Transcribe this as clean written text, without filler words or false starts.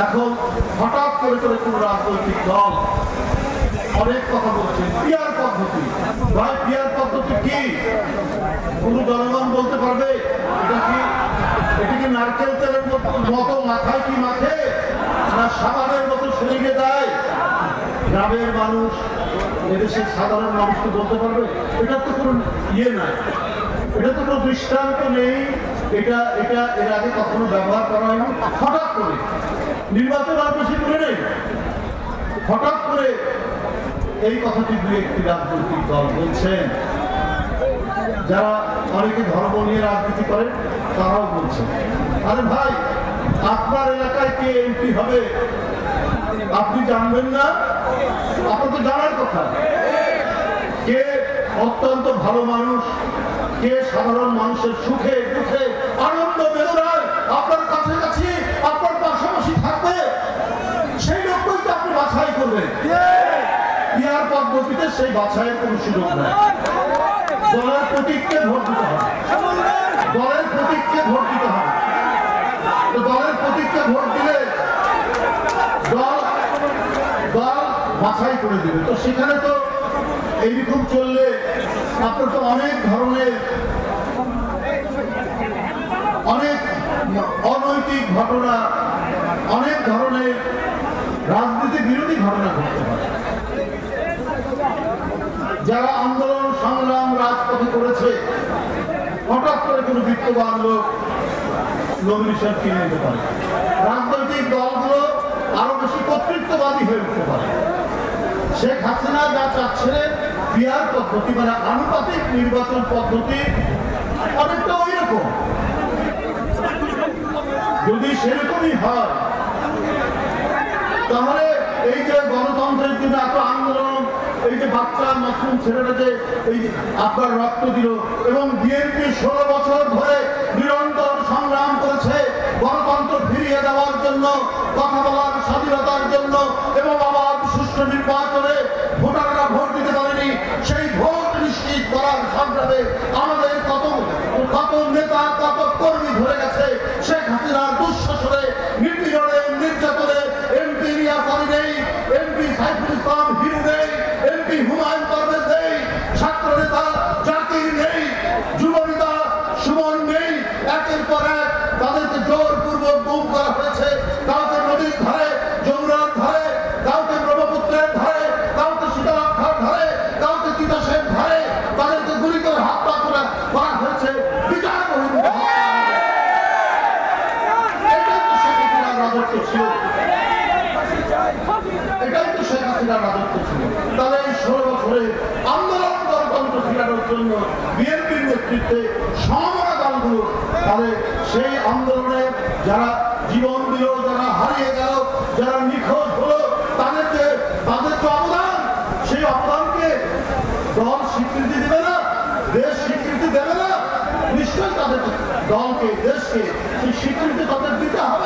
এখন হঠাৎ করে কোন রাজনৈতিক দল অনেক কথা বলছে পিয়ার পদ্ধতি। ভাই পিয়ার পদ্ধতি কি? কোন জনগণ বলতে পারবে এটা কি নারকেল তেলের মতো মাথায় কি মাখে না সাবানের মতো শরীরে দেয়? গ্রামের মানুষ, এদেশের সাধারণ মানুষকে বলতে পারবে? এটা তো কোনো ইয়ে নাই, এটা তো কোনো দৃষ্টান্ত নেই। এটা এটা এর আগে কখনো ব্যবহার করা হয়নি। হঠাৎ করে নির্বাচন আর বেশি করে নেই, হঠাৎ করে এই কথাটি দুই একটি রাজনৈতিক দল বলছেন। যারা অনেকে ধর্ম নিয়ে রাজনীতি করে তারাও বলছেন, আরে ভাই আপনার এলাকায় কে এমপি হবে আপনি জানবেন না? আপনার তো জানার কথা। কে অত্যন্ত ভালো মানুষ, কে সাধারণ মানুষের সুখে দুঃখে আনন্দ বেদনায় আপনার কাছাকাছি আপনার পাশাপাশি থাকবে, সেই লোকই তো আপনি বাছাই করবেন। পিয়ার পদ্ধতিতে সেই বাছাইয়ের কোন সুযোগ নেই। দলের প্রতীককে ভোট দিতে হবে, দলের প্রতীককে ভোট দিতে হবে। তো দলের প্রতীককে ভোট দিলে দল বাছাই করে দিবে। তো সেখানে তো এইরকম চললে আপনার তো অনেক ধরনের অনেক অনৈতিক ঘটনা, অনেক ধরনের রাজনীতি বিরোধী ঘটনা ঘটতে পারে। যারা আন্দোলন সংগ্রাম রাজপথে করেছে হঠাৎ করে কোনো বিত্তবান লোক নমিনেশন কিনে নিতে পারে। রাজনৈতিক দলগুলো আরো বেশি কর্তৃত্ববাদী হয়ে উঠতে পারে। শেখ হাসিনা যা চাচ্ছিলেন পিয়ার পদ্ধতি মানে আনুপাতিক নির্বাচন পদ্ধতি অনেকটা ওই রকম। যদি সেরকমই হয় তাহলে এই যে গণতন্ত্রের জন্য এত আন্দোলন, এই যে বাচ্চা মাসুম ছেলেরা যে এই আপনার রক্ত দিল এবং বিএনপি 16 বছর ধরে নিরন্তর সংগ্রাম করেছে গণতন্ত্র ফিরিয়ে দেওয়ার জন্য, কথা বলার স্বাধীনতার জন্য এবং আবার সুষ্ঠু নির্বাচনে ভোটাররা ভোট দিতে পারেনি, সেই ভোট নিশ্চিত করার সংগ্রামে আমাদের কত নেতা কত কর্মী ধরে গেছে। শেখ হাসিনার দুঃশাসনে নিপীড়নে নির্যাতনে এমপি রিয়াজ আলী নেই, এমপি সাইফুল ইসলাম হিরু নেই, এমপি হুমায়ুন পারভেজ নেই, ছাত্র নেতা জাকির নেই, যুব নেতা সুমন নেই। একের পর এক তাদেরকে জোরপূর্বক গুম করা হয়েছে। কাউকে নদীর ধারে যমুনার ধারে, কাউকে ব্রহ্মপুত্রের ধারে, কাউকে শীতলক্ষার ধারে, কাউকে তিতাসের ধারে তাদেরকে গুলি করে হত্যা করা হয়েছে। বিচার বহির্ভূত এটাই তো শেখ হাসিনার রাজত্ব ছিল, এটাই তো শেখ হাসিনার রাজত্ব ছিল। তাহলে এই 16 বছরে আন্দোলন গণতন্ত্র ফিরানোর জন্য বিএনপির নেতৃত্বে সমমনা দলগুলো তাহলে সেই আন্দোলনে যারা জীবন দিল, যারা হারিয়ে গেল, যারা নিখোঁজ হলো তাদের যে অবদান, সেই অবদানকে দল স্বীকৃতি দেবে না, দেশ স্বীকৃতি দেবে না? নিশ্চয়ই তাদের দলকে দেশকে সেই স্বীকৃতি তাদের দিতে হবে।